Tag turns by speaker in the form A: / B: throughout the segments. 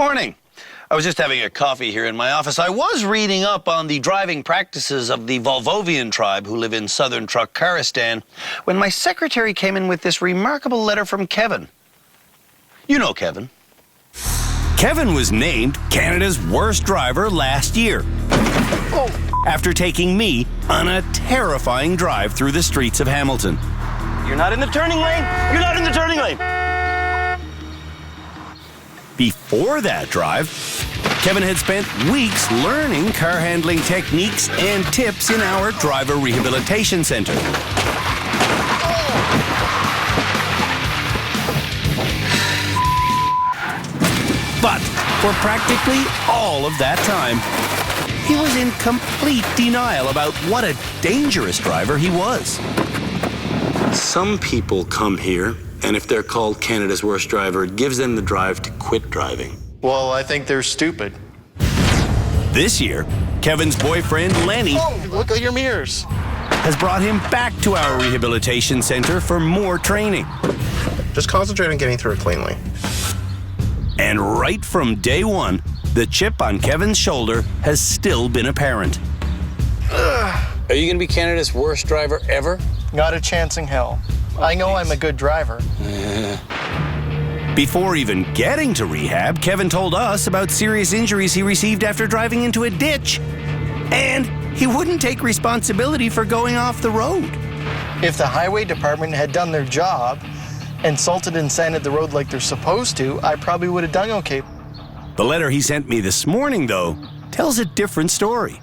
A: Morning. I was just having a coffee here in my office. I was reading up on the driving practices of the Volvovian tribe who live in southern Turkmenistan when my secretary came in with this remarkable letter from Kevin. You know Kevin. Kevin was named Canada's worst driver last year after taking me on a terrifying drive through the streets of Hamilton.
B: You're not in the turning lane. You're not in the turning lane.
A: Before that drive, Kevin had spent weeks learning car handling techniques and tips in our driver rehabilitation center. But for practically all of that time, he was in complete denial about what a dangerous driver he was. Some people come here, and if they're called Canada's worst driver, it gives them the drive to quit driving.
C: Well, I think they're stupid.
A: This year, Kevin's boyfriend, Lenny,
C: Look at your mirrors.
A: has brought him back to our rehabilitation center for more training.
C: Just concentrate on getting through it cleanly.
A: And right from day one, the chip on Kevin's shoulder has still been apparent.
D: Are you going to be Canada's worst driver ever?
C: Not a chance in hell. I know I'm a good driver.
A: Before even getting to rehab, Kevin told us about serious injuries he received after driving into a ditch. And he wouldn't take responsibility for going off the road.
C: If the highway department had done their job and salted and sanded the road like they're supposed to, I probably would have done okay.
A: The letter he sent me this morning, though, tells a different story.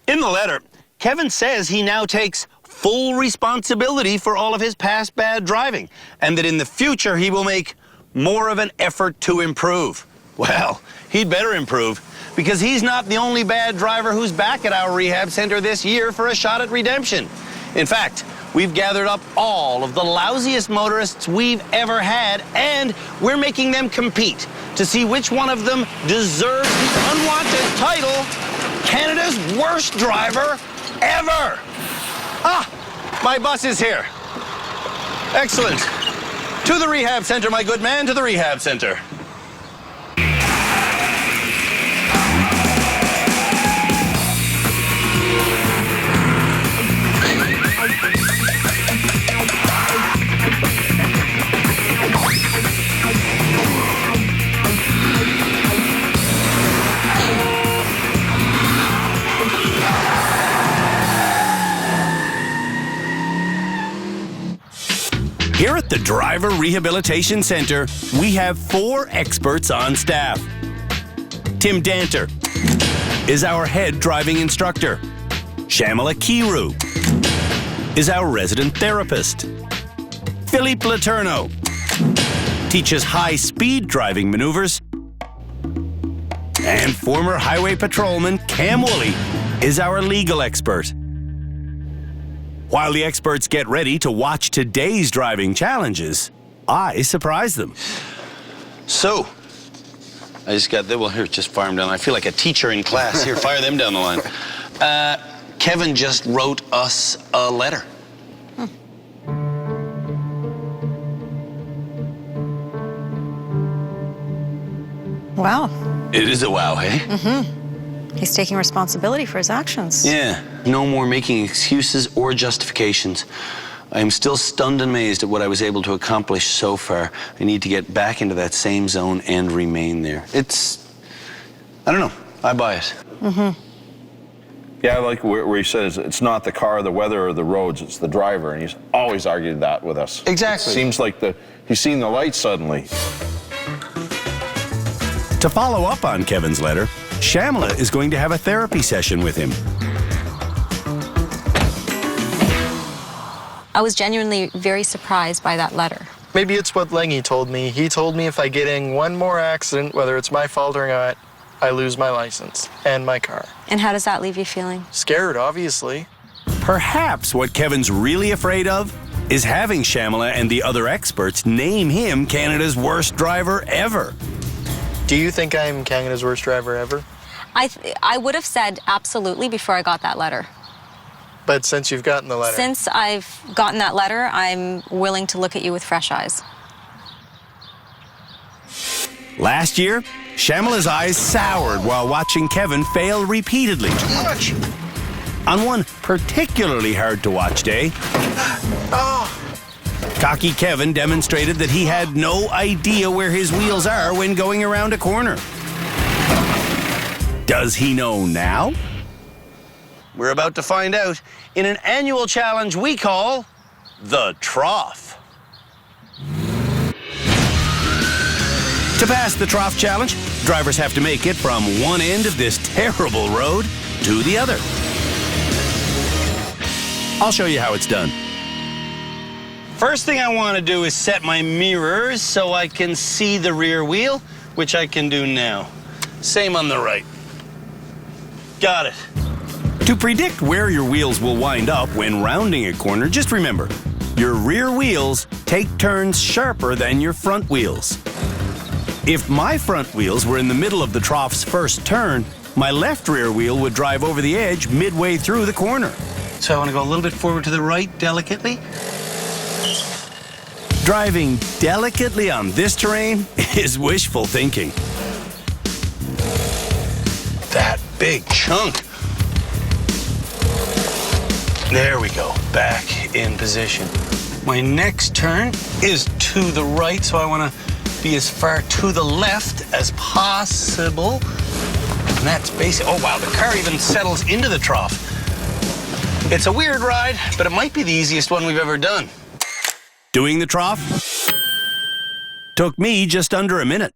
A: In the letter, Kevin says he now takes full responsibility for all of his past bad driving, and that in the future he will make more of an effort to improve. Well, he'd better improve, because he's not the only bad driver who's back at our rehab center this year for a shot at redemption. In fact, we've gathered up all of the lousiest motorists we've ever had, and we're making them compete to see which one of them deserves the unwanted title, Canada's worst driver ever. Ah, my bus is here. Excellent. To the rehab center, my good man, to the rehab center. Here at the Driver Rehabilitation Center, we have 4 experts on staff. Tim Danter is our head driving instructor. Shamala Kiru is our resident therapist. Philippe Letourneau teaches high-speed driving maneuvers. And former highway patrolman Cam Woolley is our legal expert. While the experts get ready to watch today's driving challenges, I surprise them. So, I just got there. Well, here, just fire them down. I feel like a teacher in class. Here, fire them down the line. Kevin just wrote us a letter.
E: Wow.
A: It is a wow, hey?
E: Mm-hmm. He's taking responsibility for his actions.
A: Yeah, no more making excuses or justifications. I am still stunned and amazed at what I was able to accomplish so far. I need to get back into that same zone and remain there. I don't know, I buy it.
E: Mm-hmm.
F: Yeah, like where he says it's not the car, the weather, or the roads, it's the driver, and he's always argued that with us.
A: Exactly.
F: It seems like he's seen the light suddenly.
A: To follow up on Kevin's letter, Shamala is going to have a therapy session with him.
G: I was genuinely very surprised by that letter.
C: Maybe it's what Lengy told me. He told me if I get in one more accident, whether it's my fault or not, I lose my license and my car.
G: And how does that leave you feeling?
C: Scared, obviously.
A: Perhaps what Kevin's really afraid of is having Shamala and the other experts name him Canada's worst driver ever.
C: Do you think I'm Canada's worst driver ever?
G: I would have said absolutely before I got that letter.
C: But since you've gotten the letter?
G: Since I've gotten that letter, I'm willing to look at you with fresh eyes.
A: Last year, Shamala's eyes soured while watching Kevin fail repeatedly. On one particularly hard-to-watch day, cocky Kevin demonstrated that he had no idea where his wheels are when going around a corner. Does he know now? We're about to find out in an annual challenge we call the Trough. To pass the Trough challenge, drivers have to make it from one end of this terrible road to the other. I'll show you how it's done. First thing I want to do is set my mirrors so I can see the rear wheel, which I can do now. Same on the right. Got it. To predict where your wheels will wind up when rounding a corner, just remember, your rear wheels take turns sharper than your front wheels. If my front wheels were in the middle of the trough's first turn, my left rear wheel would drive over the edge midway through the corner. So I want to go a little bit forward to the right delicately. Driving delicately on this terrain is wishful thinking. That big chunk. There we go, back in position. My next turn is to the right, so I want to be as far to the left as possible. And that's basic. Oh wow, the car even settles into the trough. It's a weird ride, but it might be the easiest one we've ever done. Doing the trough took me just under a minute.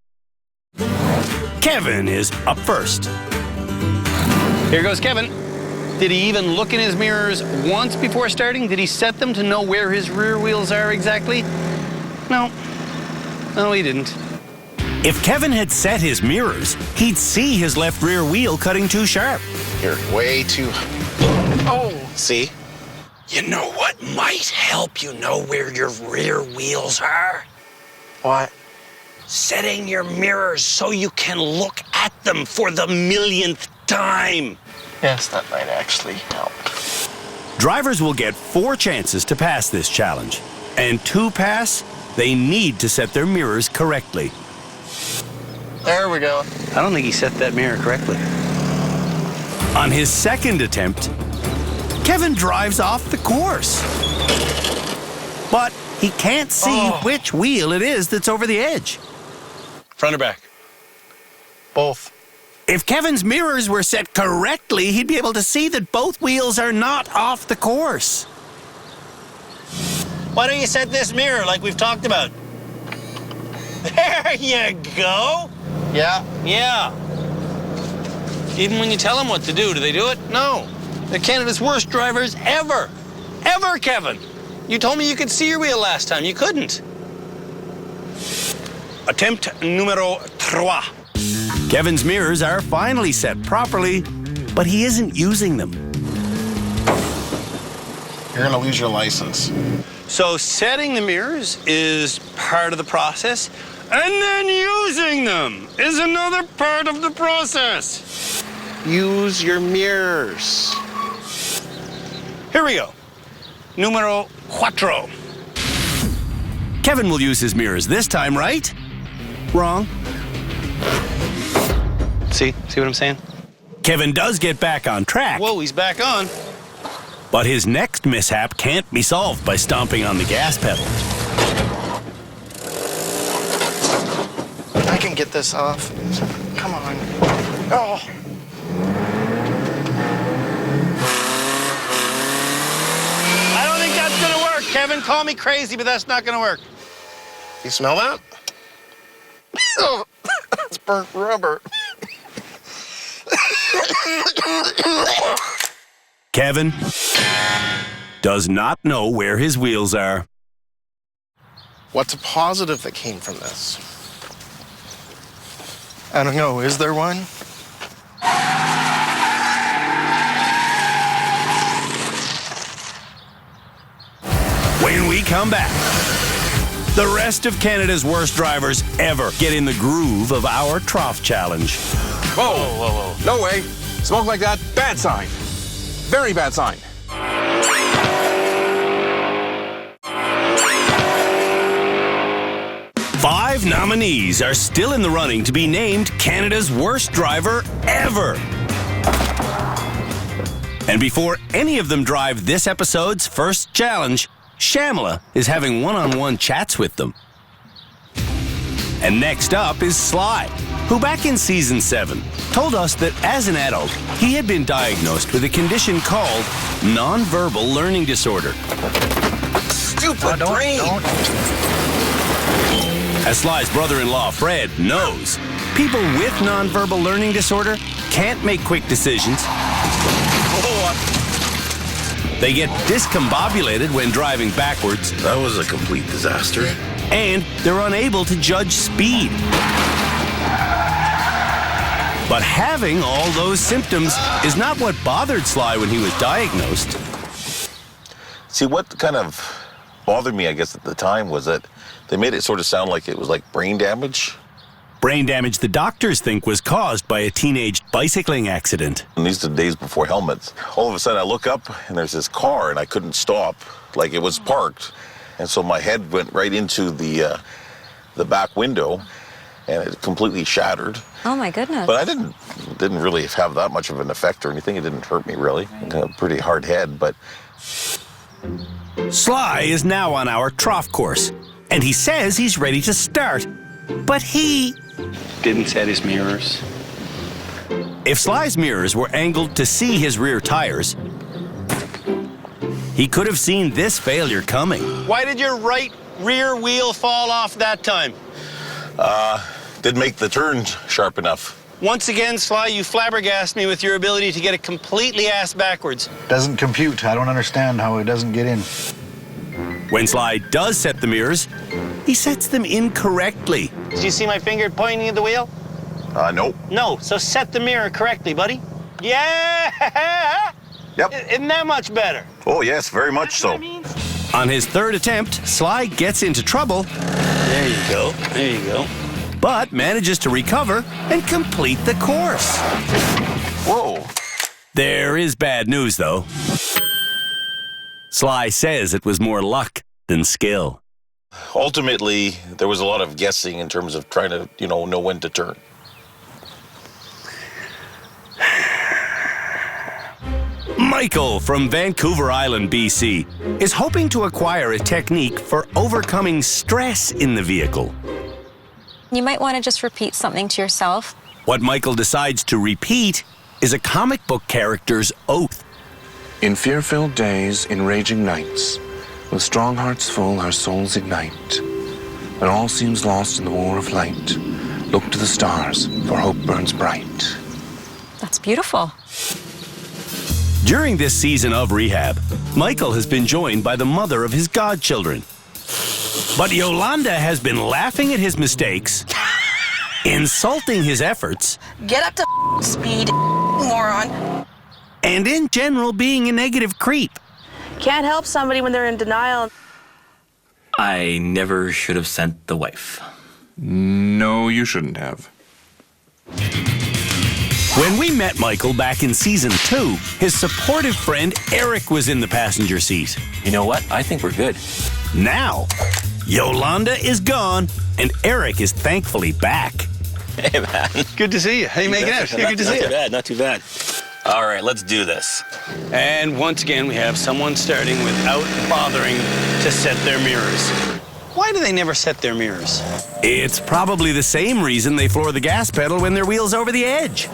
A: Kevin is up first. Here goes Kevin. Did he even look in his mirrors once before starting? Did he set them to know where his rear wheels are exactly? No. No, he didn't. If Kevin had set his mirrors, he'd see his left rear wheel cutting too sharp.
H: You're way too... Oh, see?
A: You know what might help you know where your rear wheels are?
C: What?
A: Setting your mirrors so you can look at them for the millionth time.
C: Yes, that might actually help.
A: Drivers will get 4 chances to pass this challenge. And to pass, they need to set their mirrors correctly.
C: There we go.
A: I don't think he set that mirror correctly. On his second attempt, Kevin drives off the course. But he can't see which wheel it is that's over the edge. Front or back?
C: Both.
A: If Kevin's mirrors were set correctly, he'd be able to see that both wheels are not off the course. Why don't you set this mirror like we've talked about? There you go.
C: Yeah.
A: Yeah. Even when you tell them what to do they do it? No. They're Canada's worst drivers ever. Ever, Kevin. You told me you could see your wheel last time. You couldn't. Attempt numero 3. Kevin's mirrors are finally set properly, but he isn't using them.
H: You're gonna lose your license.
A: So setting the mirrors is part of the process, and then using them is another part of the process.
H: Use your mirrors.
A: Here we go. Numero 4. Kevin will use his mirrors this time, right? Wrong. See what I'm saying? Kevin does get back on track. Whoa, he's back on. But his next mishap can't be solved by stomping on the gas pedal.
C: I can get this off. Come on. Oh.
A: I don't think that's gonna work, Kevin. Call me crazy, but that's not gonna work.
H: You smell that?
C: Oh, it's burnt rubber.
A: Kevin does not know where his wheels are.
H: What's a positive that came from this?
C: I don't know. Is there one?
A: When we come back, the rest of Canada's worst drivers ever get in the groove of our Trough Challenge.
I: Whoa, whoa, whoa. No way. Smoke like that, bad sign. Very bad sign.
A: 5 nominees are still in the running to be named Canada's worst driver ever. And before any of them drive this episode's first challenge, Shyamala is having one-on-one chats with them. And next up is Sly, who back in season 7 told us that as an adult, he had been diagnosed with a condition called nonverbal learning disorder.
B: Stupid brain.
A: As Sly's brother-in-law, Fred, knows, people with nonverbal learning disorder can't make quick decisions. They get discombobulated when driving backwards.
B: That was a complete disaster.
A: And they're unable to judge speed. But having all those symptoms is not what bothered Sly when he was diagnosed.
J: See, what kind of bothered me, I guess, at the time was that they made it sort of sound like it was like brain damage.
A: Brain damage the doctors think was caused by a teenage bicycling accident.
J: And these are the days before helmets. All of a sudden I look up and there's this car and I couldn't stop, like it was parked. And so my head went right into the back window and it completely shattered.
G: Oh my goodness.
J: But I didn't really have that much of an effect or anything. It didn't hurt me really. I had a pretty hard head, but...
A: Sly is now on our trough course, and he says he's ready to start. But he
B: Didn't set his mirrors.
A: If Sly's mirrors were angled to see his rear tires, he could have seen this failure coming.
B: Why did your right rear wheel fall off that time?
J: Didn't make the turn sharp enough.
B: Once again, Sly, you flabbergast me with your ability to get it completely ass backwards.
K: Doesn't compute. I don't understand how it doesn't get in.
A: When Sly does set the mirrors, he sets them incorrectly.
B: Did you see my finger pointing at the wheel?
J: Nope.
B: No, so set the mirror correctly, buddy. Yeah!
J: Yep.
B: Isn't that much better?
J: Oh, yes, very much so.
A: On his third attempt, Sly gets into trouble.
B: There you go. There you go.
A: But manages to recover and complete the course.
J: Whoa.
A: There is bad news, though. Sly says it was more luck than skill.
J: Ultimately, there was a lot of guessing in terms of trying to, know when to turn.
A: Michael from Vancouver Island, BC, is hoping to acquire a technique for overcoming stress in the vehicle.
G: You might want to just repeat something to yourself.
A: What Michael decides to repeat is a comic book character's oath.
L: In fear-filled days, in raging nights, with strong hearts full, our souls ignite. When all seems lost in the war of light, look to the stars, for hope burns bright.
G: That's beautiful.
A: During this season of rehab, Michael has been joined by the mother of his godchildren. But Yolanda has been laughing at his mistakes, insulting his efforts,
M: Get up to speed, moron.
A: and in general being a negative creep.
M: Can't help somebody when they're in denial.
N: I never should have sent the wife.
I: No, you shouldn't have.
A: When we met Michael back in season 2, his supportive friend Eric was in the passenger seat.
N: You know what? I think we're good.
A: Now, Yolanda is gone, and Eric is thankfully back.
B: Hey, man. Good to see you. How you making out? Yeah, good to see you.
N: Not too bad, not too bad. All right, let's do this.
B: And once again, we have someone starting without bothering to set their mirrors. Why do they never set their mirrors?
A: It's probably the same reason they floor the gas pedal when their wheel's over the edge.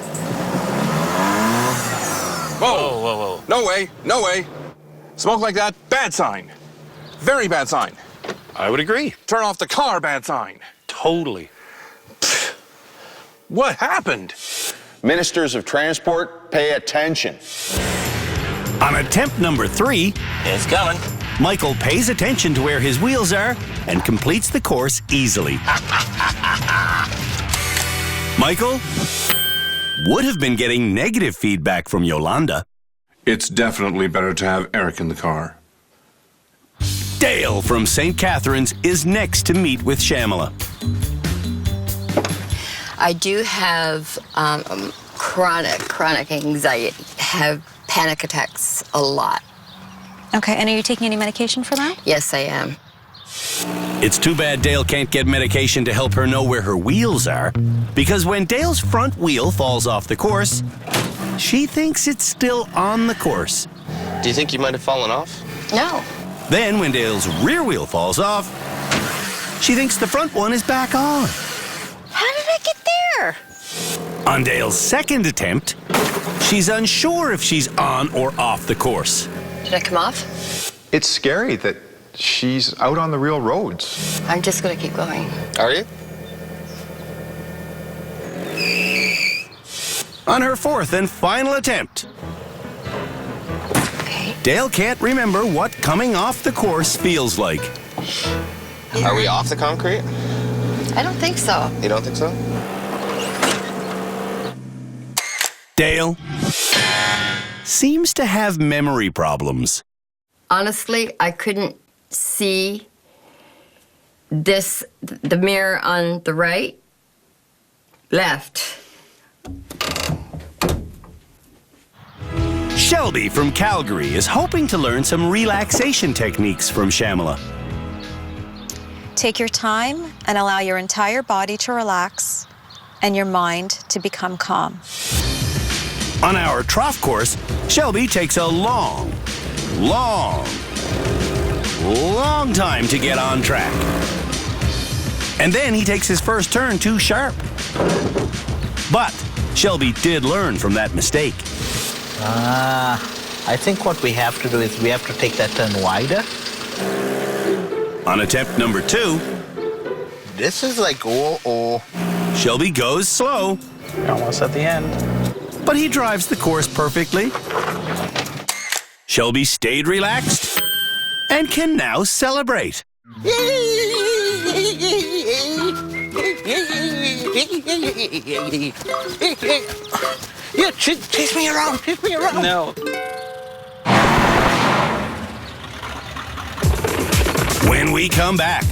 I: Whoa, whoa, whoa. No way, no way. Smoke like that, bad sign. Very bad sign.
B: I would agree.
I: Turn off the car, bad sign.
B: Totally.
I: What happened?
F: Ministers of Transport, pay attention.
A: On attempt number 3,
N: It's coming.
A: Michael pays attention to where his wheels are and completes the course easily. Michael would have been getting negative feedback from Yolanda.
L: It's definitely better to have Eric in the car.
A: Dale from St. Catharines is next to meet with Shyamala.
O: I do have chronic anxiety, have panic attacks a lot.
G: Okay, and are you taking any medication for that?
O: Yes, I am.
A: It's too bad Dale can't get medication to help her know where her wheels are, because when Dale's front wheel falls off the course, she thinks it's still on the course.
C: Do you think you might have fallen off?
O: No.
A: Then when Dale's rear wheel falls off, she thinks the front one is back on.
O: How did I get there?
A: On Dale's second attempt, she's unsure if she's on or off the course.
O: Did I come off?
P: It's scary that she's out on the real roads.
O: I'm just going to keep going.
C: Are you?
A: On her fourth and final attempt, Dale can't remember what coming off the course feels like.
C: Are we off the concrete?
O: I don't think so.
C: You don't think so?
A: Dale seems to have memory problems.
O: Honestly, I couldn't see the mirror on the right, left.
A: Shelby from Calgary is hoping to learn some relaxation techniques from Shamala.
E: Take your time and allow your entire body to relax and your mind to become calm.
A: On our trough course, Shelby takes a long time to get on track. And then he takes his first turn too sharp. But Shelby did learn from that mistake.
K: I think what we have to do is we have to take that turn wider.
A: On attempt number 2,
C: This is like,
A: Shelby goes slow.
C: Almost at the end.
A: But he drives the course perfectly. Shelby stayed relaxed and can now celebrate.
C: Yeah, chase me around,
B: No.
A: When we come back,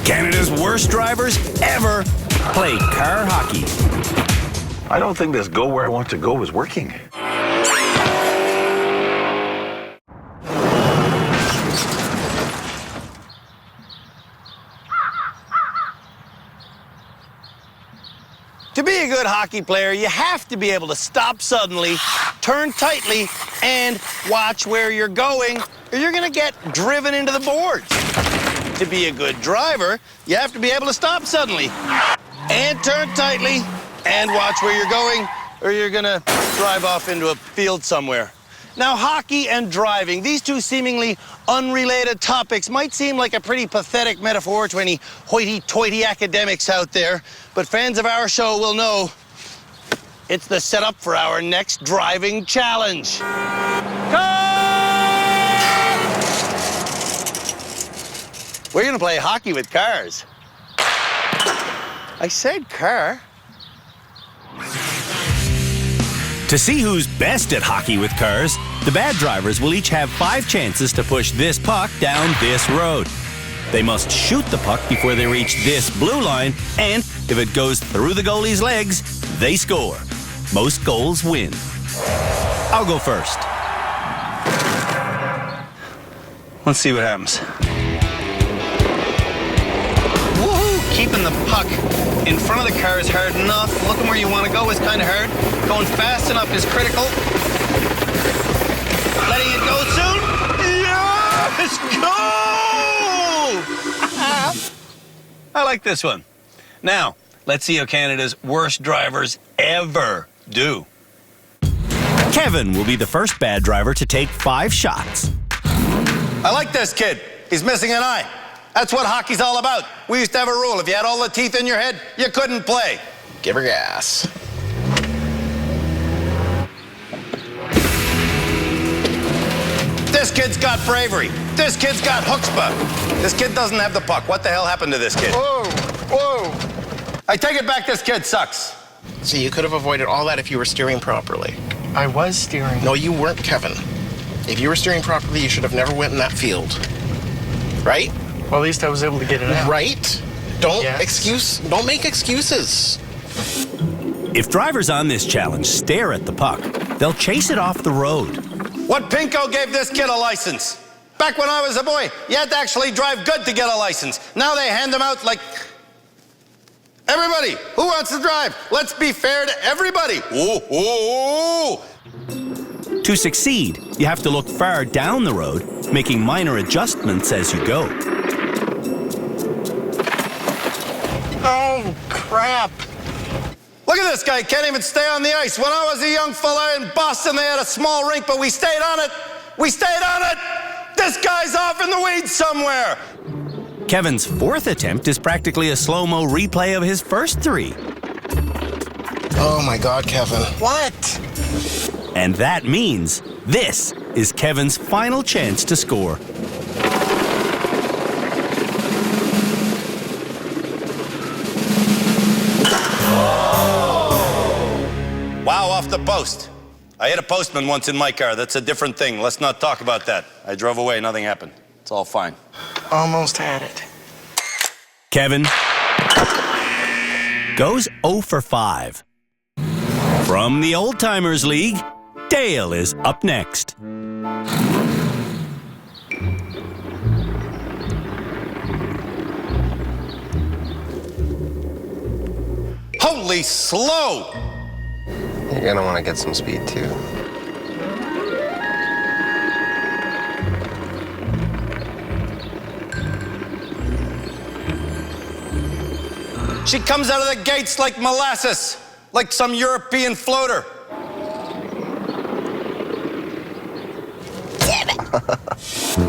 A: Canada's worst drivers ever play car hockey.
F: I don't think this go where I want to go is working.
B: To be a good hockey player, you have to be able to stop suddenly, turn tightly, and watch where you're going, or you're going to get driven into the boards. To be a good driver, you have to be able to stop suddenly, and turn tightly, and watch where you're going, or you're going to drive off into a field somewhere. Now, hockey and driving, these two seemingly unrelated topics might seem like a pretty pathetic metaphor to any hoity-toity academics out there, but fans of our show will know it's the setup for our next driving challenge. We're gonna play hockey with cars. I said car.
A: To see who's best at hockey with cars, the bad drivers will each have 5 chances to push this puck down this road. They must shoot the puck before they reach this blue line, and if it goes through the goalie's legs, they score. Most goals win. I'll go first.
B: Let's see what happens. Woohoo! Keeping the puck in front of the car is hard enough. Looking where you want to go is kind of hard. Going fast enough is critical. Letting it go soon. Yes! Go! I like this one. Now, let's see how Canada's worst drivers ever do.
A: Kevin will be the first bad driver to take 5 shots.
B: I like this kid. He's missing an eye. That's what hockey's all about. We used to have a rule. If you had all the teeth in your head, you couldn't play.
C: Give her gas.
B: This kid's got bravery. This kid's got chutzpah. This kid doesn't have the puck. What the hell happened to this kid?
C: Whoa, whoa.
B: I take it back, this kid sucks.
C: See, you could have avoided all that if you were steering properly.
H: I was steering.
C: No, you weren't, Kevin. If you were steering properly, you should have never went in that field. Right?
H: Well, at least I was able to get it out.
C: Right? Don't make excuses.
A: If drivers on this challenge stare at the puck, they'll chase it off the road.
B: What pinko gave this kid a license? Back when I was a boy, you had to actually drive good to get a license. Now they hand them out like... Everybody, who wants to drive? Let's be fair to everybody. Ooh, ooh, ooh.
A: To succeed, you have to look far down the road, making minor adjustments as you go.
B: Oh, crap. Look at this guy, can't even stay on the ice. When I was a young fella in Boston, they had a small rink, but we stayed on it. We stayed on it. This guy's off in the weeds somewhere.
A: Kevin's fourth attempt is practically a slow-mo replay of his first three.
H: Oh my God, Kevin.
B: What?
A: And that means this is Kevin's final chance to score.
B: Wow, off the post. I hit a postman once in my car. That's a different thing. Let's not talk about that. I drove away, nothing happened. It's all fine.
H: Almost had it.
A: Kevin goes 0 for 5. From the Old Timers League, Dale is up next.
B: Holy slow!
Q: You're gonna want to get some speed too.
B: She comes out of the gates like molasses, like some European floater.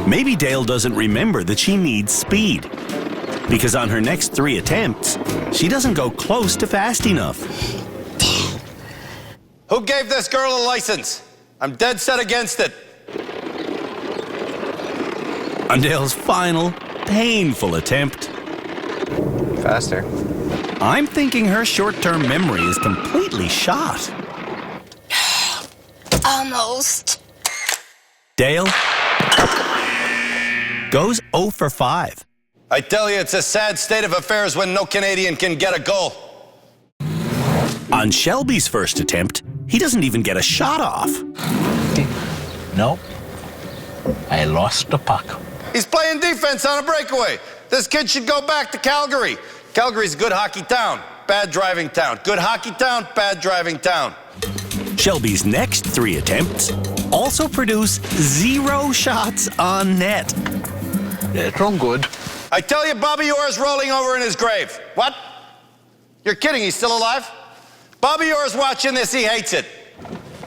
A: Maybe Dale doesn't remember that she needs speed, because on her next 3 attempts, she doesn't go close to fast enough.
B: Who gave this girl a license? I'm dead set against it.
A: On Dale's final, painful attempt.
Q: Faster.
A: I'm thinking her short-term memory is completely shot.
M: Almost.
A: Dale goes 0 for 5.
B: I tell you, it's a sad state of affairs when no Canadian can get a goal.
A: On Shelby's first attempt, he doesn't even get a shot off.
K: No, I lost the puck.
B: He's playing defense on a breakaway. This kid should go back to Calgary. Calgary's a good hockey town, bad driving town. Good hockey town, bad driving town.
A: Shelby's next 3 attempts also produce 0 shots on net.
K: That's all good.
B: I tell you, Bobby Orr's rolling over in his grave. What? You're kidding, he's still alive? Bobby Orr's watching this, he hates it.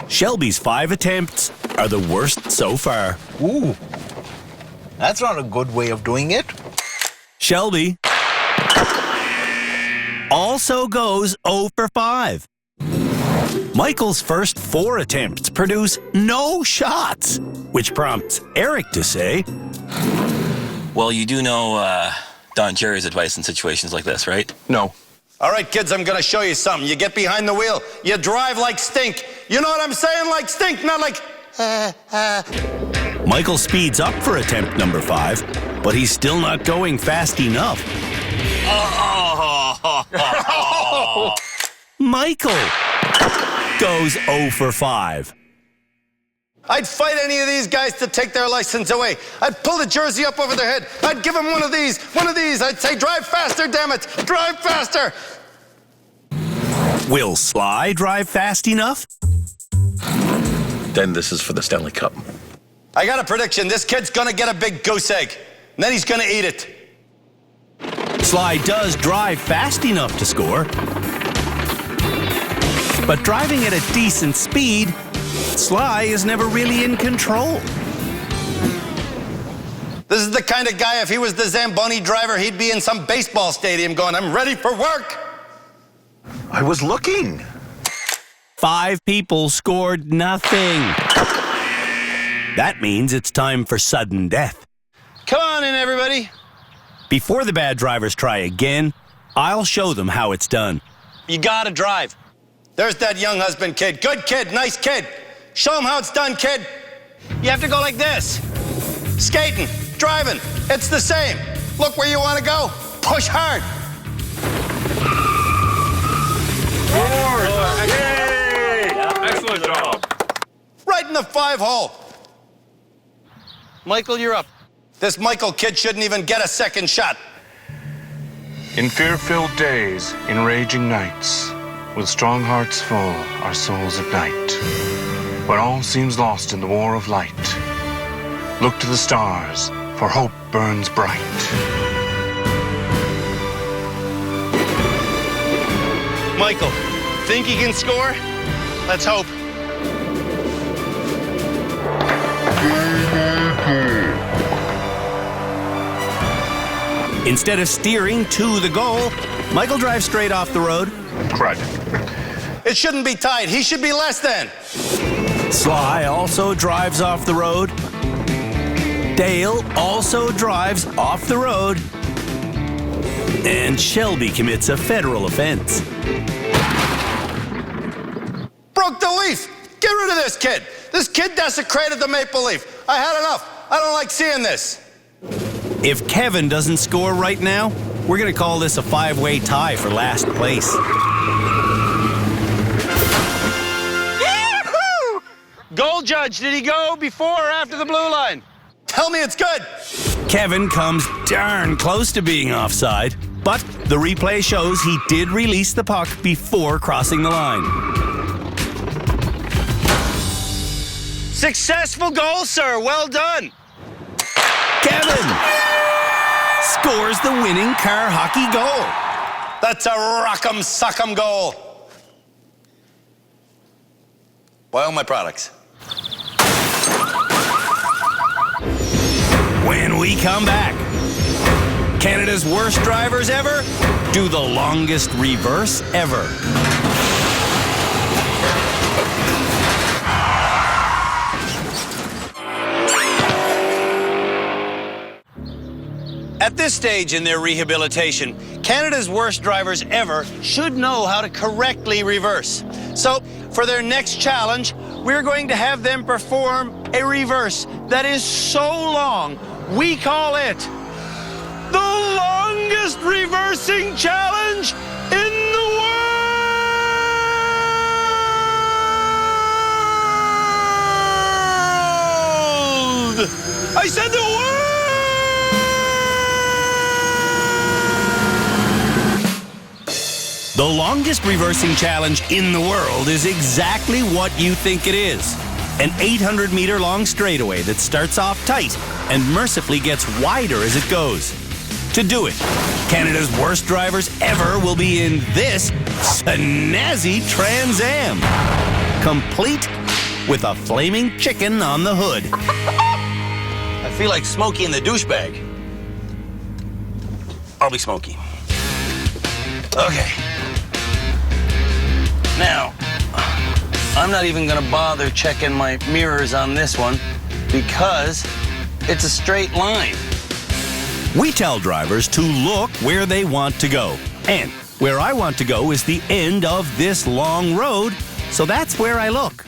A: Shelby's 5 attempts are the worst so far.
K: Ooh, that's not a good way of doing it.
A: Shelby also goes 0 for 5. Michael's first 4 attempts produce no shots, which prompts Eric to say,
N: Well, you do know Don Cherry's advice in situations like this, right?
I: No.
B: All right, kids, I'm gonna show you something. You get behind the wheel, you drive like stink. You know what I'm saying? Like stink, not like...
A: Michael speeds up for attempt number 5, but he's still not going fast enough. Michael goes 0 for 5.
B: I'd fight any of these guys to take their license away. I'd pull the jersey up over their head. I'd give them one of these. I'd say, drive faster, damn it. Drive faster.
A: Will Sly drive fast enough?
J: Then this is for the Stanley Cup.
B: I got a prediction. This kid's gonna get a big goose egg. And then he's gonna eat it.
A: Sly does drive fast enough to score. But driving at a decent speed, Sly is never really in control.
B: This is the kind of guy, if he was the Zamboni driver, he'd be in some baseball stadium going, I'm ready for work.
P: I was looking.
A: 5 people scored nothing. That means it's time for sudden death.
B: Come on in, everybody.
A: Before the bad drivers try again, I'll show them how it's done.
B: You gotta drive. There's that young husband kid. Good kid, nice kid. Show him how it's done, kid. You have to go like this. Skating, driving, it's the same. Look where you want to go. Push hard.
I: Yay! Excellent job.
B: Right in the 5 hole. Michael, you're up. This Michael kid shouldn't even get a second shot.
L: In fear-filled days, in raging nights, with strong hearts full, our souls ignite. When all seems lost in the war of light, look to the stars, for hope burns bright.
B: Michael, think he can score? Let's hope.
A: Instead of steering to the goal, Michael drives straight off the road.
L: Crud.
B: It shouldn't be tied. He should be less than.
A: Sly also drives off the road. Dale also drives off the road. And Shelby commits a federal offense.
B: Broke the leaf. Get rid of this kid. This kid desecrated the Maple Leaf. I had enough. I don't like seeing this.
A: If Kevin doesn't score right now, we're going to call this a 5-way tie for last place.
B: Yahoo! Goal judge, did he go before or after the blue line? Tell me it's good.
A: Kevin comes darn close to being offside, but the replay shows he did release the puck before crossing the line.
B: Successful goal, sir. Well done.
A: Kevin scores the winning car hockey goal.
B: That's a rock'em sock'em goal. Buy all my products.
A: When we come back, Canada's worst drivers ever do the longest reverse ever.
B: At this stage in their rehabilitation, Canada's worst drivers ever should know how to correctly reverse. So, for their next challenge, we're going to have them perform a reverse that is so long, we call it the longest reversing challenge in the world! I said the world!
A: The longest reversing challenge in the world is exactly what you think it is. An 800-meter long straightaway that starts off tight and mercifully gets wider as it goes. To do it, Canada's worst drivers ever will be in this snazzy Trans Am, complete with a flaming chicken on the hood.
B: I feel like Smokey and the douchebag. I'll be Smokey. Okay. Now, I'm not even gonna bother checking my mirrors on this one because it's a straight line.
A: We tell drivers to look where they want to go. And where I want to go is the end of this long road, so that's where I look.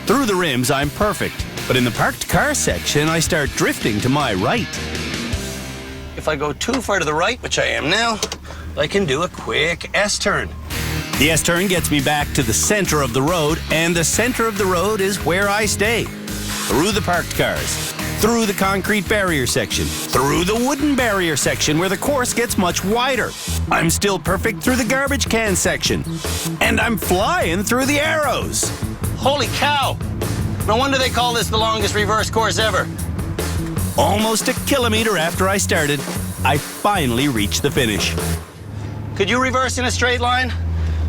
A: Through the rims, I'm perfect. But in the parked car section, I start drifting to my right.
B: If I go too far to the right, which I am now, I can do a quick S-turn.
A: The S-turn gets me back to the center of the road, and the center of the road is where I stay. Through the parked cars, through the concrete barrier section, through the wooden barrier section where the course gets much wider. I'm still perfect through the garbage can section. And I'm flying through the arrows.
B: Holy cow! No wonder they call this the longest reverse course ever.
A: Almost a kilometer after I started, I finally reached the finish.
B: Could you reverse in a straight line?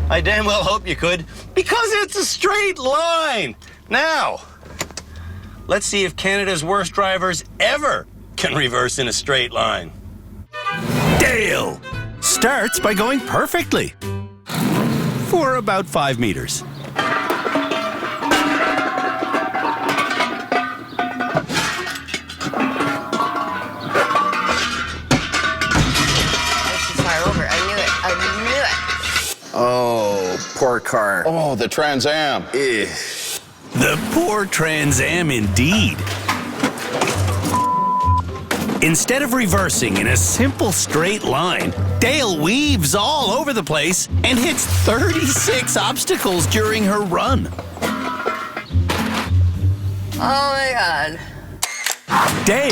B: I damn well hope you could, because it's a straight line. Now, let's see if Canada's worst drivers ever can reverse in a straight line.
A: Dale starts by going perfectly for about 5 meters.
K: Oh, poor car.
I: Oh, the Trans Am.
A: The poor Trans Am indeed. Instead of reversing in a simple straight line, Dale weaves all over the place and hits 36 obstacles during her run.
O: Oh my God.
A: Dale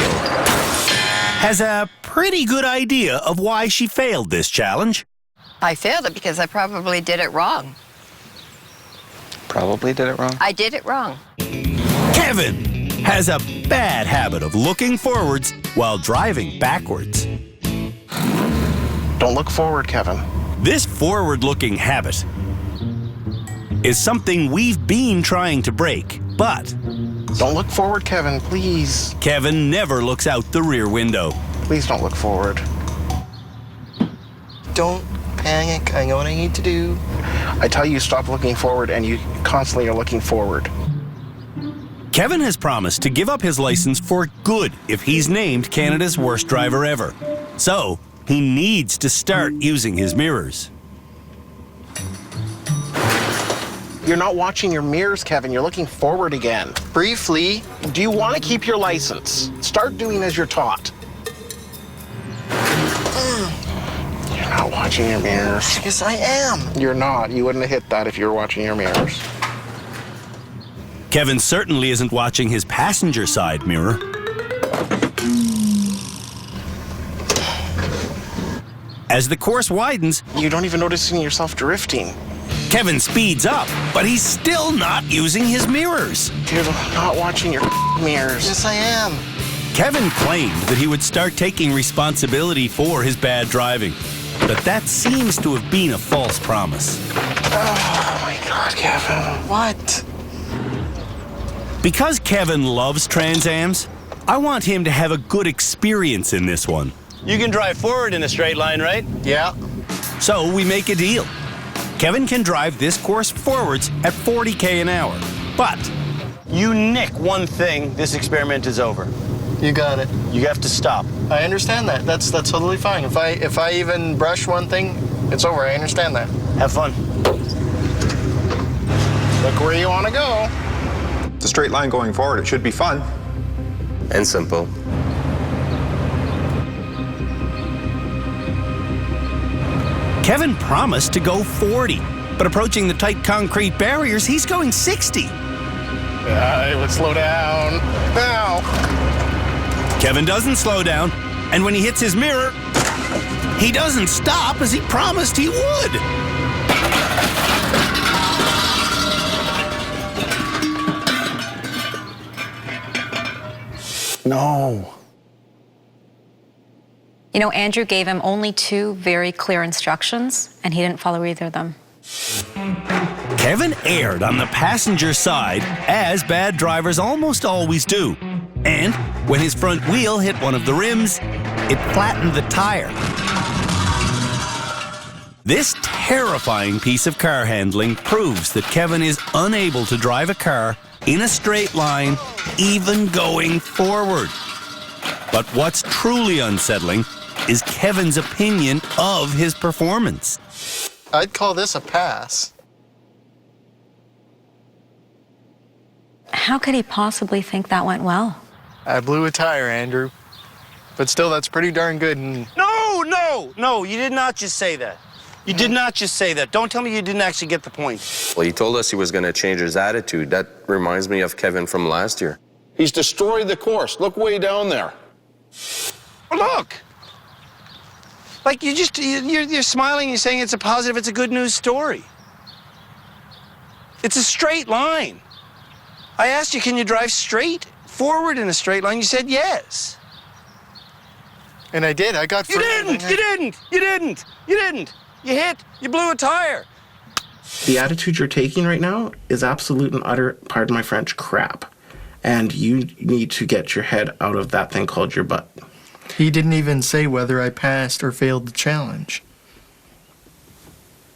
A: has a pretty good idea of why she failed this challenge.
O: I failed it because I probably did it wrong.
Q: Probably did it wrong.
O: I did it wrong.
A: Kevin has a bad habit of looking forwards while driving backwards.
H: Don't look forward, Kevin.
A: This forward-looking habit is something we've been trying to break, but
H: Don't look forward, Kevin, please.
A: Kevin never looks out the rear window.
H: Please don't look forward.
C: Don't panic. I know what I need to do.
H: I tell you, stop looking forward, and you constantly are looking forward.
A: Kevin has promised to give up his license for good if he's named Canada's worst driver ever. So, he needs to start using his mirrors.
H: You're not watching your mirrors, Kevin. You're looking forward again.
C: Briefly.
H: Do you want to keep your license? Start doing as you're taught. You're not watching your mirrors.
C: Yes, I am.
H: You're not. You wouldn't have hit that if you were watching your mirrors.
A: Kevin certainly isn't watching his passenger side mirror. As the course widens,
H: you don't even notice yourself drifting.
A: Kevin speeds up, but he's still not using his mirrors.
H: You're not watching your mirrors.
C: Yes, I am.
A: Kevin claimed that he would start taking responsibility for his bad driving, but that seems to have been a false promise.
H: Oh my God, Kevin.
C: What?
A: Because Kevin loves Trans Ams, I want him to have a good experience in this one.
B: You can drive forward in a straight line, right?
C: Yeah.
A: So we make a deal. Kevin can drive this course forwards at 40k an hour, but
B: you nick one thing, this experiment is over.
C: You got it.
B: You have to stop.
C: I understand that. That's totally fine. If I even brush one thing, it's over. I understand that.
B: Have fun.
H: Look where you want to go.
P: It's a straight line going forward. It should be fun.
Q: And simple.
A: Kevin promised to go 40, but approaching the tight concrete barriers, he's going 60.
H: Let's slow down. Now.
A: Kevin doesn't slow down, and when he hits his mirror, he doesn't stop as he promised he would.
H: No.
G: You know, Andrew gave him only 2 very clear instructions, and he didn't follow either of them.
A: Kevin erred on the passenger side, as bad drivers almost always do. And when his front wheel hit one of the rims, it flattened the tire. This terrifying piece of car handling proves that Kevin is unable to drive a car in a straight line, even going forward. But what's truly unsettling is Kevin's opinion of his performance.
C: I'd call this a pass.
G: How could he possibly think that went well?
C: I blew a tire, Andrew. But still, that's pretty darn good. And
B: No, you did not just say that. You did not just say that. Don't tell me you didn't actually get the point.
Q: Well, he told us he was going to change his attitude. That reminds me of Kevin from last year.
J: He's destroyed the course. Look way down there.
B: Look. Like you're smiling, you're saying it's a positive, it's a good news story. It's a straight line. I asked you, can you drive straight forward in a straight line? You said yes.
C: And I did. I got
B: You didn't. You hit, you blew a tire.
H: The attitude you're taking right now is absolute and utter, pardon my French, crap. And you need to get your head out of that thing called your butt.
C: He didn't even say whether I passed or failed the challenge.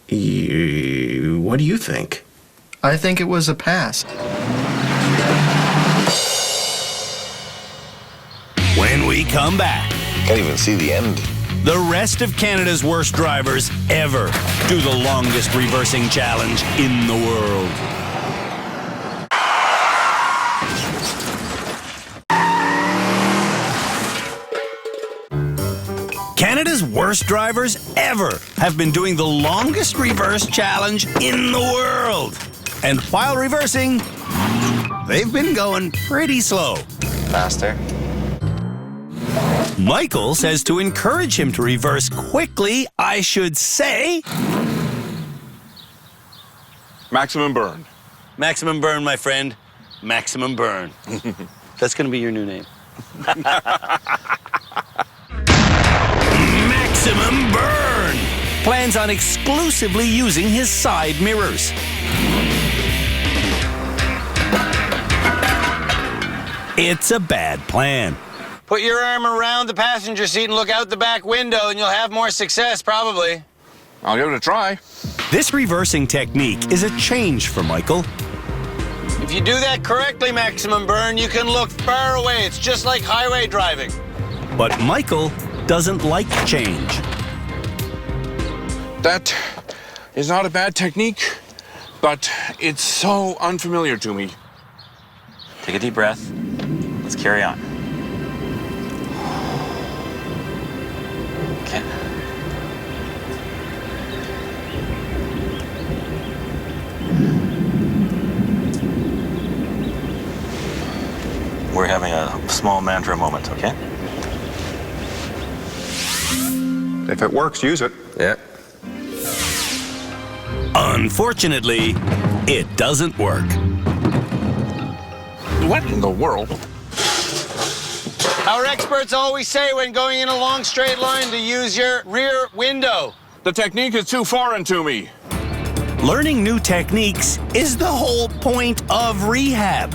H: What do you think?
C: I think it was a pass.
A: When we come back,
J: Can't even see the end.
A: the rest of Canada's worst drivers ever do the longest reversing challenge in the world. Canada's worst drivers ever have been doing the longest reverse challenge in the world. And while reversing, they've been going pretty slow.
Q: Faster.
A: Michael says to encourage him to reverse quickly, I should say...
I: Maximum burn.
B: Maximum burn, my friend. Maximum burn. That's going to be your new name.
A: Maximum Burn plans on exclusively using his side mirrors. It's a bad plan.
B: Put your arm around the passenger seat and look out the back window, and you'll have more success, probably.
I: I'll give it a try.
A: This reversing technique is a change for Michael.
B: If you do that correctly, Maximum Burn, you can look far away. It's just like highway driving.
A: But Michael doesn't like change.
I: That is not a bad technique, but it's so unfamiliar to me.
N: Take a deep breath. Let's carry on. Okay. We're having a small mantra moment, okay?
P: If it works, use it.
Q: Yeah.
A: Unfortunately, it doesn't work.
I: What in the world?
B: Our experts always say when going in a long straight line to use your rear window.
I: The technique is too foreign to me.
A: Learning new techniques is the whole point of rehab.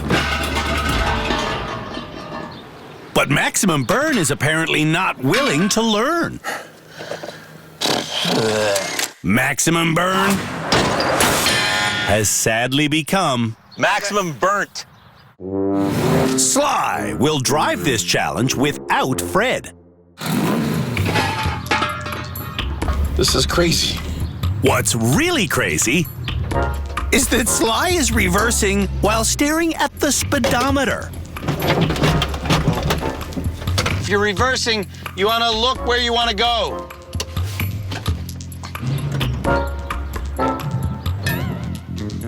A: But Maximum Burn is apparently not willing to learn. Maximum Burn has sadly become
B: Maximum Burnt.
A: Sly will drive this challenge without Fred.
H: This is crazy.
A: What's really crazy is that Sly is reversing while staring at the speedometer.
B: If you're reversing, you want to look where you want to go.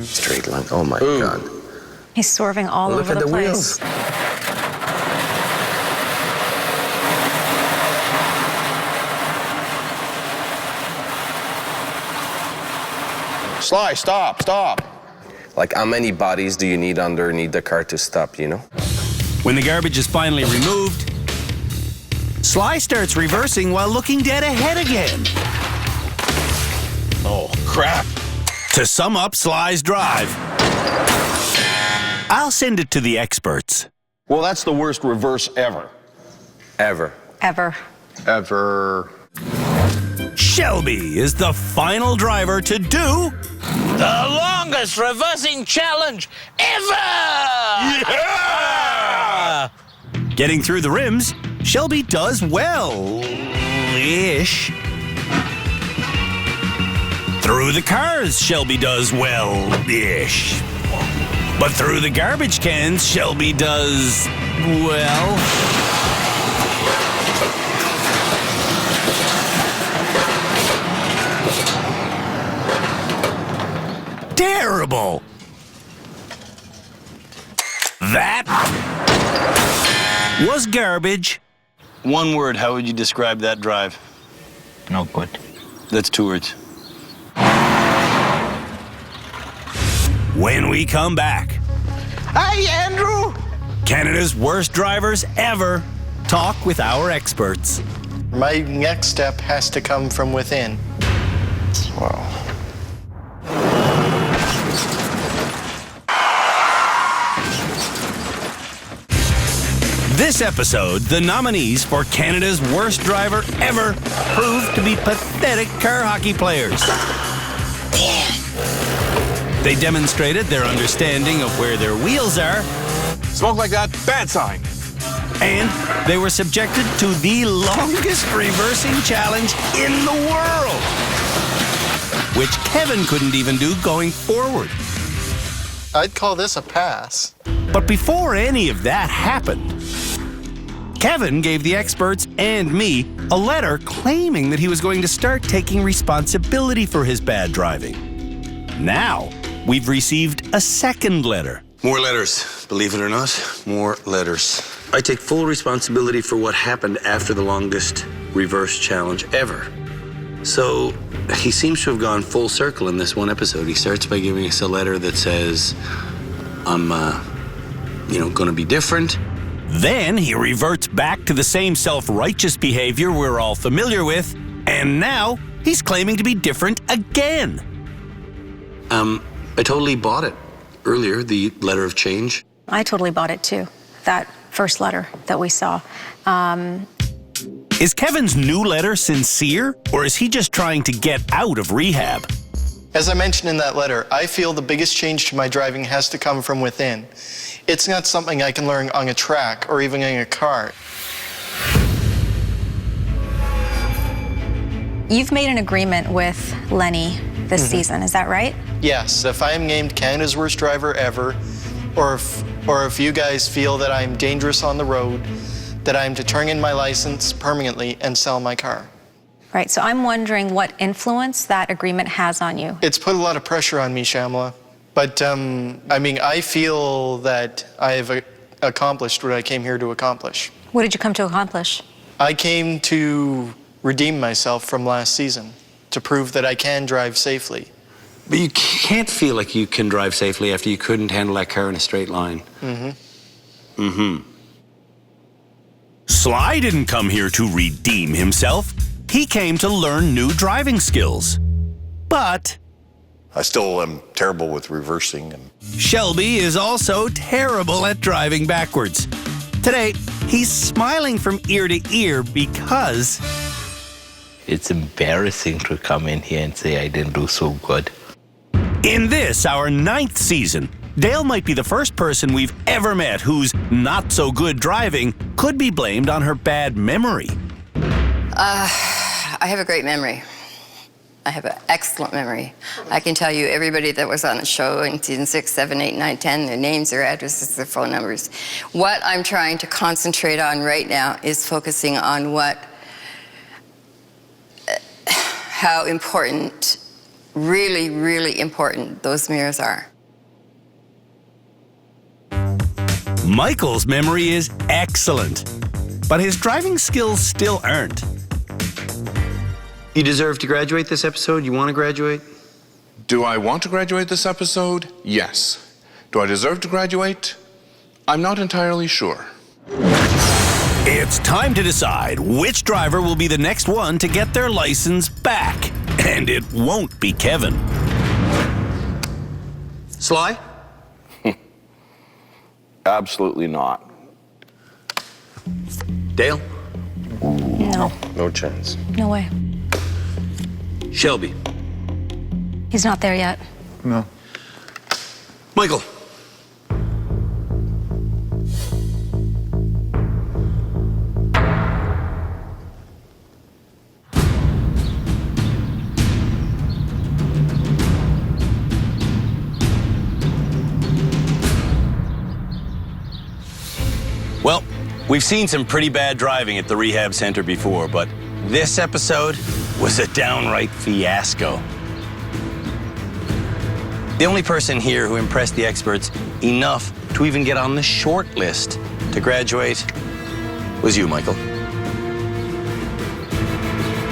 Q: Straight line. Oh my God.
G: He's swerving all
Q: Look
G: over
Q: at
G: the
Q: the
G: place.
Q: wheels.
F: Sly, stop, stop.
Q: Like, how many bodies do you need underneath the car to stop, you know?
A: When the garbage is finally removed, Sly starts reversing while looking dead ahead again.
B: Oh, crap.
A: To sum up Sly's drive, I'll send it to the experts.
F: Well, that's the worst reverse ever.
Q: Ever.
G: Ever.
P: Ever.
A: Shelby is the final driver to do
B: The longest reversing challenge ever!
A: Yeah! Getting through the rims, Shelby does well-ish. Through the cars, Shelby does well-ish. But through the garbage cans, Shelby does, well... terrible. That was garbage.
B: One word, how would you describe that drive?
N: No good.
B: That's 2 words.
A: When we come back,
K: Hi, Andrew.
A: Canada's worst drivers ever talk with our experts.
C: My next step has to come from within.
Q: Wow.
A: This episode, the nominees for Canada's worst driver ever proved to be pathetic car hockey players. They demonstrated their understanding of where their wheels are.
I: Smoke like that, bad sign.
A: And they were subjected to the longest reversing challenge in the world, which Kevin couldn't even do going forward.
C: I'd call this a pass.
A: But before any of that happened, Kevin gave the experts and me a letter claiming that he was going to start taking responsibility for his bad driving. Now, we've received a second letter.
B: More letters, believe it or not. More letters.
A: I take full responsibility for what happened after the longest reverse challenge ever. So he seems to have gone full circle in this one episode. He starts by giving us a letter that says, I'm, going to be different. Then he reverts back to the same self-righteous behavior we're all familiar with, and now he's claiming to be different again. I totally bought it earlier, the letter of change.
G: I totally bought it too, that first letter that we saw.
A: Is Kevin's new letter sincere, or is he just trying to get out of rehab?
C: As I mentioned in that letter, I feel the biggest change to my driving has to come from within. It's not something I can learn on a track or even in a car.
G: You've made an agreement with Lenny this season, is that right?
C: Yes, if I am named Canada's worst driver ever, or if you guys feel that I'm dangerous on the road, that I'm to turn in my license permanently and sell my car.
G: Right, so I'm wondering what influence that agreement has on you.
C: It's put a lot of pressure on me, Shamla. But, I feel that I have accomplished what I came here to accomplish.
G: What did you come to accomplish?
C: I came to redeem myself from last season, to prove that I can drive safely.
A: But you can't feel like you can drive safely after you couldn't handle that car in a straight line. Sly didn't come here to redeem himself. He came to learn new driving skills. But
J: I still am terrible with reversing.
A: Shelby is also terrible at driving backwards. Today, he's smiling from ear to ear because
K: It's embarrassing to come in here and say I didn't do so good.
A: in this, our 9th season, Dale might be the first person we've ever met whose not-so-good driving could be blamed on her bad memory.
O: I have a great memory. I have an excellent memory. I can tell you everybody that was on the show in season 6, 7, 8, 9, 10, their names, their addresses, their phone numbers. What I'm trying to concentrate on right now is focusing on how important, really, really important those mirrors are.
A: Michael's memory is excellent, but his driving skills still aren't. You deserve to graduate this episode? You want to graduate?
L: Do I want to graduate this episode? Yes. Do I deserve to graduate? I'm not entirely sure.
A: It's time to decide which driver will be the next one to get their license back. And it won't be Kevin. Sly?
F: Absolutely not.
A: Dale?
G: No.
Q: No chance.
G: No way.
A: Shelby?
G: He's not there yet.
P: No.
A: Michael? Well, we've seen some pretty bad driving at the rehab center before, but this episode was a downright fiasco. The only person here who impressed the experts enough to even get on the short list to graduate was you, Michael.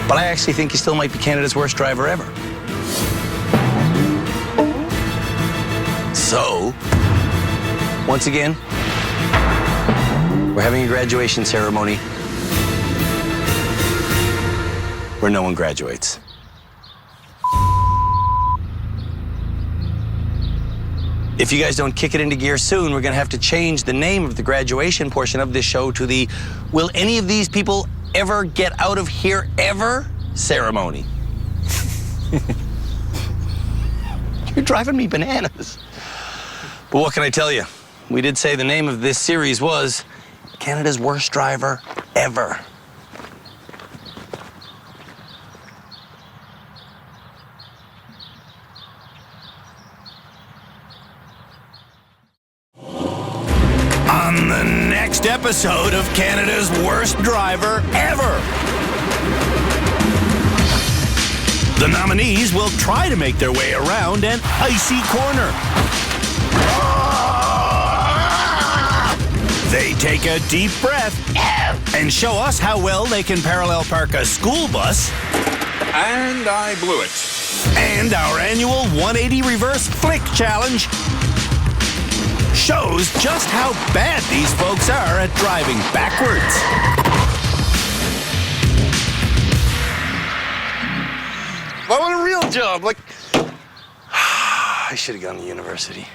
A: But I actually think you still might be Canada's worst driver ever. So, once again, we're having a graduation ceremony where no one graduates. If you guys don't kick it into gear soon, we're gonna have to change the name of the graduation portion of this show to the "Will any of these people ever get out of here ever?" ceremony. You're driving me bananas. But what can I tell you? We did say the name of this series was Canada's Worst Driver Ever. On the next episode of Canada's Worst Driver Ever, the nominees will try to make their way around an icy corner. They take a deep breath and show us how well they can parallel park a school bus.
I: And I blew it.
A: And our annual 180 reverse flick challenge shows just how bad these folks are at driving backwards.
B: I want a real job, like, I should have gone to university.